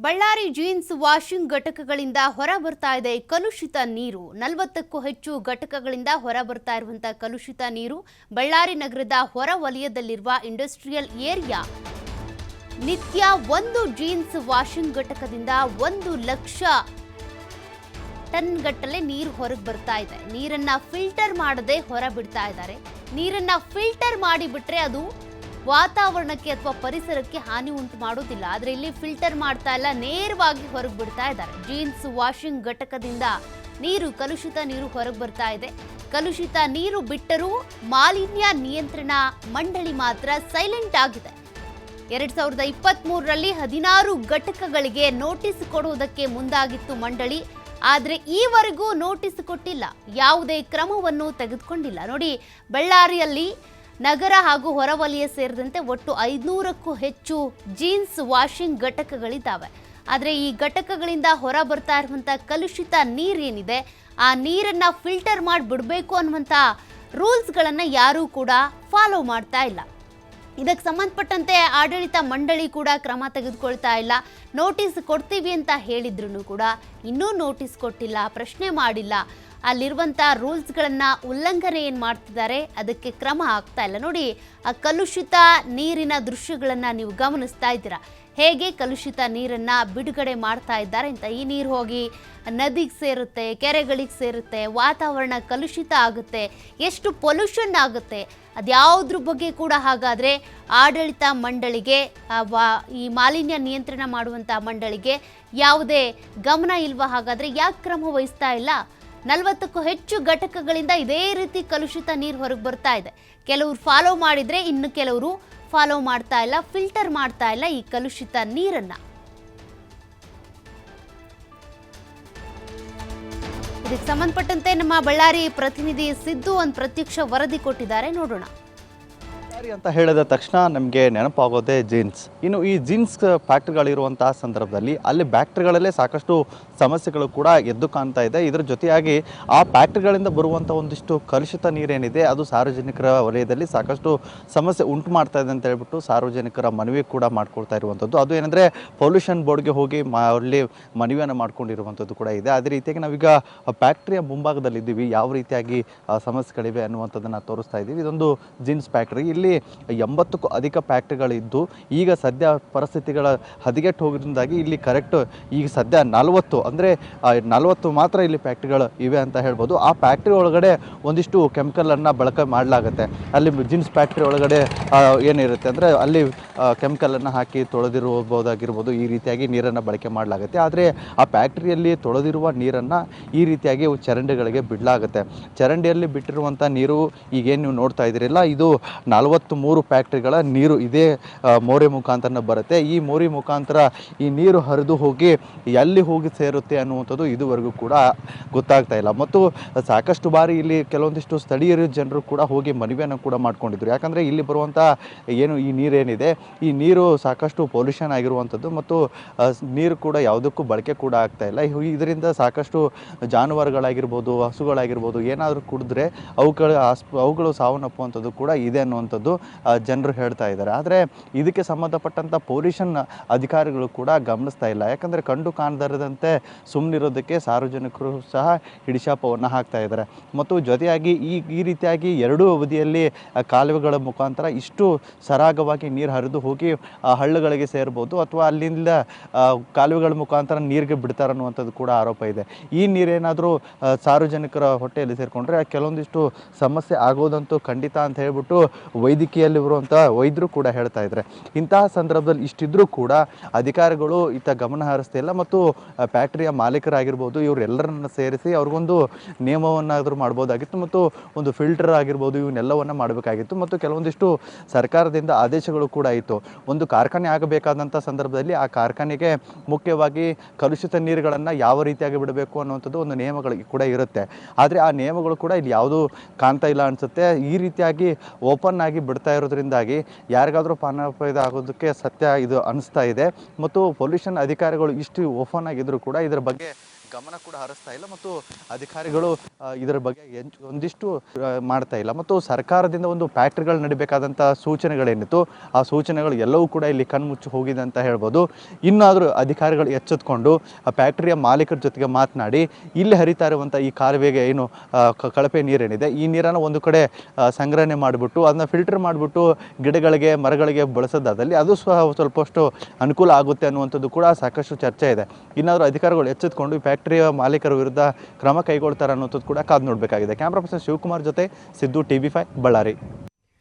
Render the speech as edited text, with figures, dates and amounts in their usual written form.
Ballari jeans washing ಘಟಕಗಳಿಂದ ಹೊರ ಬರ್ತಾ ಇದೆ ಕಲುಷಿತ ನೀರು 40ಕ್ಕೂ ಹೆಚ್ಚು ಘಟಕಗಳಿಂದ ಹೊರ ಬರ್ತಾ ಇರುವಂತ ಕಲುಷಿತ ನೀರು ಬಳ್ಳಾರಿ ನಗರದ ಹೊರ ವಲಯದಲ್ಲಿರುವ ಇಂಡಸ್ಟ್ರಿಯಲ್ ಏರಿಯಾ ನಿತ್ಯ ಒಂದು ಜೀನ್ಸ್ ವಾಷಿಂಗ್ ಘಟಕದಿಂದ 1 ಲಕ್ಷ ಟನ್ ಗಟ್ಟಲೆ ನೀರು ಹೊರಗೆ ಬರ್ತಾ ಇದೆ. ನೀರನ್ನ ಫಿಲ್ಟರ್ ಮಾಡದೆ ಹೊರ ಬಿಡ್ತಾ ಇದ್ದಾರೆ. ನೀರನ್ನ ಫಿಲ್ಟರ್ ಮಾಡಿ ಬಿಟ್ರೆ ಅದು ವಾತಾವರಣಕ್ಕೆ ಅಥವಾ ಪರಿಸರಕ್ಕೆ ಹಾನಿ ಉಂಟು ಮಾಡೋದಿಲ್ಲ. ಆದರೆ ಇಲ್ಲಿ ಫಿಲ್ಟರ್ ಮಾಡ್ತಾ ಇಲ್ಲ, ನೇರವಾಗಿ ಹೊರಗೆ ಬಿಡ್ತಾ ಇದ್ದಾರೆ. ಜೀನ್ಸ್ ವಾಷಿಂಗ್ ಘಟಕದಿಂದ ಕಲುಷಿತ ನೀರು ಹೊರಗೆ ಬರ್ತಾ ಇದೆ. ಕಲುಷಿತ ನೀರು ಬಿಟ್ಟರೂ ಮಾಲಿನ್ಯ ನಿಯಂತ್ರಣ ಮಂಡಳಿ ಮಾತ್ರ ಸೈಲೆಂಟ್ ಆಗಿದೆ. 2023ರಲ್ಲಿ 16 ಘಟಕಗಳಿಗೆ ನೋಟಿಸ್ ಕೊಡುವುದಕ್ಕೆ ಮುಂದಾಗಿತ್ತು ಮಂಡಳಿ. ಆದರೆ ಈವರೆಗೂ ನೋಟಿಸ್ ಕೊಟ್ಟಿಲ್ಲ, ಯಾವುದೇ ಕ್ರಮವನ್ನು ತೆಗೆದುಕೊಂಡಿಲ್ಲ. ನೋಡಿ, ಬಳ್ಳಾರಿಯಲ್ಲಿ ನಗರ ಹಾಗೂ ಹೊರವಲಯ ಸೇರಿದಂತೆ ಒಟ್ಟು 500ಕ್ಕೂ ಹೆಚ್ಚು ಜೀನ್ಸ್ ವಾಷಿಂಗ್ ಘಟಕಗಳಿದ್ದಾವೆ. ಆದರೆ ಈ ಘಟಕಗಳಿಂದ ಹೊರ ಬರ್ತಾ ಇರುವಂಥ ಕಲುಷಿತ ನೀರೇನಿದೆ, ಆ ನೀರನ್ನು ಫಿಲ್ಟರ್ ಮಾಡಿ ಬಿಡಬೇಕು ಅನ್ನುವಂಥ ರೂಲ್ಸ್ಗಳನ್ನು ಯಾರೂ ಕೂಡ ಫಾಲೋ ಮಾಡ್ತಾ ಇಲ್ಲ. ಇದಕ್ಕೆ ಸಂಬಂಧಪಟ್ಟಂತೆ ಆಡಳಿತ ಮಂಡಳಿ ಕೂಡ ಕ್ರಮ ತೆಗೆದುಕೊಳ್ತಾ ಇಲ್ಲ. ನೋಟಿಸ್ ಕೊಡ್ತೀವಿ ಅಂತ ಹೇಳಿದ್ರು ಕೂಡ ಇನ್ನೂ ನೋಟಿಸ್ ಕೊಟ್ಟಿಲ್ಲ, ಪ್ರಶ್ನೆ ಮಾಡಿಲ್ಲ. ಅಲ್ಲಿರುವಂಥ ರೂಲ್ಸ್ಗಳನ್ನು ಉಲ್ಲಂಘನೆ ಏನು ಮಾಡ್ತಿದ್ದಾರೆ, ಅದಕ್ಕೆ ಕ್ರಮ ಆಗ್ತಾ ಇಲ್ಲ. ನೋಡಿ, ಆ ಕಲುಷಿತ ನೀರಿನ ದೃಶ್ಯಗಳನ್ನು ನೀವು ಗಮನಿಸ್ತಾ ಇದ್ದೀರಾ, ಹೇಗೆ ಕಲುಷಿತ ನೀರನ್ನು ಬಿಡುಗಡೆ ಮಾಡ್ತಾ ಇದ್ದಾರೆ ಅಂತ. ಈ ನೀರು ಹೋಗಿ ನದಿಗೆ ಸೇರುತ್ತೆ, ಕೆರೆಗಳಿಗೆ ಸೇರುತ್ತೆ, ವಾತಾವರಣ ಕಲುಷಿತ ಆಗುತ್ತೆ, ಎಷ್ಟು ಪೊಲ್ಯೂಷನ್ ಆಗುತ್ತೆ, ಅದ್ಯಾವುದ್ರ ಬಗ್ಗೆ ಕೂಡ ಹಾಗಾದರೆ ಆಡಳಿತ ಮಂಡಳಿಗೆ ಈ ಮಾಲಿನ್ಯ ನಿಯಂತ್ರಣ ಮಾಡುವಂಥ ಮಂಡಳಿಗೆ ಯಾವುದೇ ಗಮನ ಇಲ್ವಾ? ಹಾಗಾದರೆ ಯಾಕೆ ಕ್ರಮ ವಹಿಸ್ತಾ ಇಲ್ಲ? 40ಕ್ಕೂ ಹೆಚ್ಚು ಘಟಕಗಳಿಂದ ಇದೇ ರೀತಿ ಕಲುಷಿತ ನೀರು ಹೊರಗೆ ಬರ್ತಾ ಇದೆ. ಕೆಲವರು ಫಾಲೋ ಮಾಡಿದರೆ, ಇನ್ನು ಕೆಲವರು ಫಾಲೋ ಮಾಡ್ತಾ ಇಲ್ಲ, ಫಿಲ್ಟರ್ ಮಾಡ್ತಾ ಇಲ್ಲ ಈ ಕಲುಷಿತ ನೀರನ್ನ. ಇದಕ್ಕೆ ಸಂಬಂಧಪಟ್ಟಂತೆ ನಮ್ಮ ಬಳ್ಳಾರಿ ಪ್ರತಿನಿಧಿ ಸಿದ್ದು ಒಂದು ಪ್ರತ್ಯಕ್ಷ ವರದಿ ಕೊಟ್ಟಿದ್ದಾರೆ, ನೋಡೋಣ. ಅಂತ ಹೇಳಿದ ತಕ್ಷಣ ನಮಗೆ ನೆನಪಾಗೋದೇ ಜೀನ್ಸ್. ಇನ್ನು ಈ ಜೀನ್ಸ್ ಫ್ಯಾಕ್ಟ್ರಿಗಳಿರುವಂತಹ ಸಂದರ್ಭದಲ್ಲಿ ಅಲ್ಲಿ ಫ್ಯಾಕ್ಟ್ರಿಗಳಲ್ಲೇ ಸಾಕಷ್ಟು ಸಮಸ್ಯೆಗಳು ಕೂಡ ಎದ್ದು ಕಾಣ್ತಾ ಇದೆ. ಇದರ ಜೊತೆಯಾಗಿ ಆ ಫ್ಯಾಕ್ಟ್ರಿಗಳಿಂದ ಬರುವಂಥ ಒಂದಿಷ್ಟು ಕಲುಷಿತ ನೀರೇನಿದೆ ಅದು ಸಾರ್ವಜನಿಕರ ವಲಯದಲ್ಲಿ ಸಾಕಷ್ಟು ಸಮಸ್ಯೆ ಉಂಟು ಮಾಡ್ತಾ ಇದೆ ಅಂತ ಹೇಳ್ಬಿಟ್ಟು ಸಾರ್ವಜನಿಕರ ಮನವಿ ಕೂಡ ಮಾಡ್ಕೊಳ್ತಾ ಇರುವಂಥದ್ದು. ಅದು ಏನಂದರೆ ಪೊಲ್ಯೂಷನ್ ಬೋರ್ಡ್ಗೆ ಹೋಗಿ ಅಲ್ಲಿ ಮನವಿಯನ್ನು ಮಾಡ್ಕೊಂಡಿರುವಂಥದ್ದು ಕೂಡ ಇದೆ. ಅದೇ ರೀತಿಯಾಗಿ ನಾವೀಗ ಫ್ಯಾಕ್ಟ್ರಿಯ ಮುಂಭಾಗದಲ್ಲಿದ್ದೀವಿ, ಯಾವ ರೀತಿಯಾಗಿ ಸಮಸ್ಯೆಗಳಿವೆ ಅನ್ನುವಂಥದ್ದನ್ನು ತೋರಿಸ್ತಾ ಇದ್ದೀವಿ. ಇದೊಂದು ಜೀನ್ಸ್ ಫ್ಯಾಕ್ಟ್ರಿ. ಇಲ್ಲಿ 80ಕ್ಕೂ ಅಧಿಕ ಫ್ಯಾಕ್ಟ್ರಿಗಳಿದ್ದು ಈಗ ಸದ್ಯ ಪರಿಸ್ಥಿತಿಗಳ ಹದಗೆಟ್ಟು ಹೋಗೋದ್ರಿಂದಾಗಿ ಇಲ್ಲಿ ಕರೆಕ್ಟ್ ಈಗ ಸದ್ಯ 40 ಮಾತ್ರ ಇಲ್ಲಿ ಫ್ಯಾಕ್ಟ್ರಿಗಳು ಇವೆ ಅಂತ ಹೇಳ್ಬೋದು. ಆ ಫ್ಯಾಕ್ಟ್ರಿ ಒಳಗಡೆ ಒಂದಿಷ್ಟು ಕೆಮಿಕಲನ್ನು ಬಳಕೆ ಮಾಡಲಾಗುತ್ತೆ. ಅಲ್ಲಿ ಜೀನ್ಸ್ ಫ್ಯಾಕ್ಟ್ರಿ ಒಳಗಡೆ ಏನಿರುತ್ತೆ ಅಂದರೆ ಅಲ್ಲಿ ಕೆಮಿಕಲನ್ನು ಹಾಕಿ ತೊಳೆದಿರಬಹುದಾಗಿರ್ಬೋದು, ಈ ರೀತಿಯಾಗಿ ನೀರನ್ನು ಬಳಕೆ ಮಾಡಲಾಗುತ್ತೆ. ಆದರೆ ಆ ಫ್ಯಾಕ್ಟ್ರಿಯಲ್ಲಿ ತೊಳೆದಿರುವ ನೀರನ್ನು ಈ ರೀತಿಯಾಗಿ ಚರಂಡಿಗಳಿಗೆ ಬಿಡಲಾಗುತ್ತೆ. ಚರಂಡಿಯಲ್ಲಿ ಬಿಟ್ಟಿರುವಂಥ ನೀರು ಈಗೇನು ನೀವು ನೋಡ್ತಾ ಇದ್ದೀರಲ್ಲ, ಇದು 43 ಫ್ಯಾಕ್ಟ್ರಿಗಳ ನೀರು ಇದೇ ಮೋರಿ ಮುಖಾಂತರ ಬರುತ್ತೆ. ಈ ಮೋರಿ ಮುಖಾಂತರ ಈ ನೀರು ಹರಿದು ಹೋಗಿ ಎಲ್ಲಿ ಹೋಗಿ ಸೇರುತ್ತೆ ಅನ್ನುವಂಥದ್ದು ಇದುವರೆಗೂ ಕೂಡ ಗೊತ್ತಾಗ್ತಾ ಇಲ್ಲ. ಮತ್ತು ಸಾಕಷ್ಟು ಬಾರಿ ಇಲ್ಲಿ ಕೆಲವೊಂದಿಷ್ಟು ಸ್ಥಳೀಯರು ಜನರು ಕೂಡ ಹೋಗಿ ಮನವಿಯನ್ನು ಕೂಡ ಮಾಡ್ಕೊಂಡಿದ್ರು. ಯಾಕಂದರೆ ಇಲ್ಲಿ ಬರುವಂಥ ಈ ನೀರೇನಿದೆ, ಈ ನೀರು ಸಾಕಷ್ಟು ಪೊಲ್ಯೂಷನ್ ಆಗಿರುವಂಥದ್ದು ಮತ್ತು ನೀರು ಕೂಡ ಯಾವುದಕ್ಕೂ ಬಳಕೆ ಕೂಡ ಆಗ್ತಾ ಇಲ್ಲ. ಇದರಿಂದ ಸಾಕಷ್ಟು ಜಾನುವಾರುಗಳಾಗಿರ್ಬೋದು, ಹಸುಗಳಾಗಿರ್ಬೋದು, ಏನಾದರೂ ಕುಡಿದ್ರೆ ಅವುಗಳು ಸಾವನ್ನಪ್ಪುವಂಥದ್ದು ಕೂಡ ಇದೆ ಅನ್ನುವಂಥದ್ದು ಜನರು ಹೇಳ್ತಾ ಇದ್ದಾರೆ. ಆದರೆ ಇದಕ್ಕೆ ಸಂಬಂಧಪಟ್ಟಂಥ ಪೊಲ್ಯೂಷನ್ ಅಧಿಕಾರಿಗಳು ಕೂಡ ಗಮನಿಸ್ತಾ ಇಲ್ಲ. ಯಾಕಂದರೆ ಕಂಡು ಕಾಣದಂತೆ ಸುಮ್ಮನಿರೋದಕ್ಕೆ ಸಾರ್ವಜನಿಕರು ಸಹ ಹಿಡಿಶಾಪವನ್ನು ಹಾಕ್ತಾ ಇದ್ದಾರೆ. ಮತ್ತು ಜೊತೆಯಾಗಿ ಈ ರೀತಿಯಾಗಿ ಎರಡೂ ಅವಧಿಯಲ್ಲಿ ಕಾಲುವೆಗಳ ಮುಖಾಂತರ ಇಷ್ಟು ಸರಾಗವಾಗಿ ನೀರು ಹರಿದು ಹೋಗಿ ಹಳ್ಳಗಳಿಗೆ ಸೇರ್ಬೋದು ಅಥವಾ ಅಲ್ಲಿಂದ ಕಾಲುವೆಗಳ ಮುಖಾಂತರ ನೀರಿಗೆ ಬಿಡ್ತಾರೆ ಅನ್ನುವಂಥದ್ದು ಕೂಡ ಆರೋಪ ಇದೆ. ಈ ನೀರೇನಾದರೂ ಸಾರ್ವಜನಿಕರ ಹೊಟ್ಟೆಯಲ್ಲಿ ಸೇರಿಕೊಂಡ್ರೆ ಕೆಲವೊಂದಿಷ್ಟು ಸಮಸ್ಯೆ ಆಗೋದಂತೂ ಖಂಡಿತ ಅಂತ ಹೇಳ್ಬಿಟ್ಟು ವೈದ್ಯಕೀಯಲ್ಲಿ ಬರುವಂಥ ವೈದ್ಯರು ಕೂಡ ಹೇಳ್ತಾ ಇದ್ದಾರೆ. ಇಂತಹ ಸಂದರ್ಭದಲ್ಲಿ ಇಷ್ಟಿದ್ರೂ ಕೂಡ ಅಧಿಕಾರಿಗಳು ಗಮನ ಹರಿಸ್ತಾ ಇಲ್ಲ. ಮತ್ತು ಫ್ಯಾಕ್ಟ್ರಿಯ ಮಾಲೀಕರಾಗಿರ್ಬೋದು, ಇವರೆಲ್ಲರನ್ನ ಸೇರಿಸಿ ಅವ್ರಿಗೊಂದು ನಿಯಮವನ್ನಾದರೂ ಮಾಡ್ಬೋದಾಗಿತ್ತು ಮತ್ತು ಒಂದು ಫಿಲ್ಟರ್ ಆಗಿರ್ಬೋದು, ಇವನ್ನೆಲ್ಲವನ್ನು ಮಾಡಬೇಕಾಗಿತ್ತು. ಮತ್ತು ಕೆಲವೊಂದಿಷ್ಟು ಸರ್ಕಾರದಿಂದ ಆದೇಶಗಳು ಕೂಡ ಇತ್ತು. ಒಂದು ಕಾರ್ಖಾನೆ ಆಗಬೇಕಾದಂಥ ಸಂದರ್ಭದಲ್ಲಿ ಆ ಕಾರ್ಖಾನೆಗೆ ಮುಖ್ಯವಾಗಿ ಕಲುಷಿತ ನೀರುಗಳನ್ನು ಯಾವ ರೀತಿಯಾಗಿ ಬಿಡಬೇಕು ಅನ್ನುವಂಥದ್ದು ಒಂದು ನಿಯಮಗಳು ಕೂಡ ಇರುತ್ತೆ. ಆದರೆ ಆ ನಿಯಮಗಳು ಕೂಡ ಇಲ್ಲಿ ಯಾವುದೂ ಕಾಣ್ತಾ ಇಲ್ಲ ಅನಿಸುತ್ತೆ. ಈ ರೀತಿಯಾಗಿ ಓಪನ್ ಆಗಿ ಬಿಡ್ತಾ ಇರೋದ್ರಿಂದಾಗಿ ಯಾರಿಗಾದರೂ ಪ್ರಾಣಾಪಾಯ ಆಗೋದಕ್ಕೆ ಸತ್ಯ ಇದು ಅನಿಸ್ತಾ ಇದೆ. ಮತ್ತು ಪೊಲ್ಯೂಷನ್ ಅಧಿಕಾರಿಗಳು ಇಷ್ಟು ಓಪನ್ ಆಗಿದ್ರು ಕೂಡ ಇದರ ಬಗ್ಗೆ ಗಮನ ಕೂಡ ಹರಿಸ್ತಾ ಇಲ್ಲ ಮತ್ತು ಅಧಿಕಾರಿಗಳು ಇದರ ಬಗ್ಗೆ ಒಂದಿಷ್ಟು ಮಾಡ್ತಾ ಇಲ್ಲ. ಮತ್ತು ಸರ್ಕಾರದಿಂದ ಒಂದು ಫ್ಯಾಕ್ಟ್ರಿಗಳು ನಡಿಬೇಕಾದಂಥ ಸೂಚನೆಗಳೇನಿತ್ತು ಆ ಸೂಚನೆಗಳು ಎಲ್ಲವೂ ಕೂಡ ಇಲ್ಲಿ ಕಣ್ಮುಚ್ಚಿ ಹೋಗಿದೆ ಅಂತ ಹೇಳ್ಬೋದು. ಇನ್ನಾದರೂ ಅಧಿಕಾರಿಗಳು ಎಚ್ಚೆತ್ಕೊಂಡು ಆ ಫ್ಯಾಕ್ಟ್ರಿಯ ಮಾಲೀಕರ ಜೊತೆಗೆ ಮಾತನಾಡಿ ಇಲ್ಲಿ ಹರಿತಾ ಇರುವಂಥ ಈ ಕಾಲುವೆಗೆ ಏನು ಕಳಪೆ ನೀರೇನಿದೆ ಈ ನೀರನ್ನು ಒಂದು ಕಡೆ ಸಂಗ್ರಹಣೆ ಮಾಡಿಬಿಟ್ಟು ಅದನ್ನ ಫಿಲ್ಟರ್ ಮಾಡಿಬಿಟ್ಟು ಗಿಡಗಳಿಗೆ ಮರಗಳಿಗೆ ಬಳಸೋದಾದಲ್ಲಿ ಅದು ಸ್ವಲ್ಪಷ್ಟು ಅನುಕೂಲ ಆಗುತ್ತೆ ಅನ್ನುವಂಥದ್ದು ಕೂಡ ಸಾಕಷ್ಟು ಚರ್ಚೆ ಇದೆ. ಇನ್ನಾದರೂ ಅಧಿಕಾರಿಗಳು ಎಚ್ಚೆತ್ಕೊಂಡು ಈ ಫ್ಯಾಕ್ಟರಿಯ ಮಾಲೀಕರ ವಿರುದ್ಧ ಕ್ರಮ ಕೈಗೊಳ್ತಾರೆ ಅನ್ನೋದು ಕೂಡ ಕಾದು ನೋಡಬೇಕಾಗಿದೆ. ಕ್ಯಾಮ್ರಾ ಪರ್ಸನ್ ಶಿವಕುಮಾರ್ ಜೊತೆ ಸಿದ್ದು, TV5 ಬಳ್ಳಾರಿ.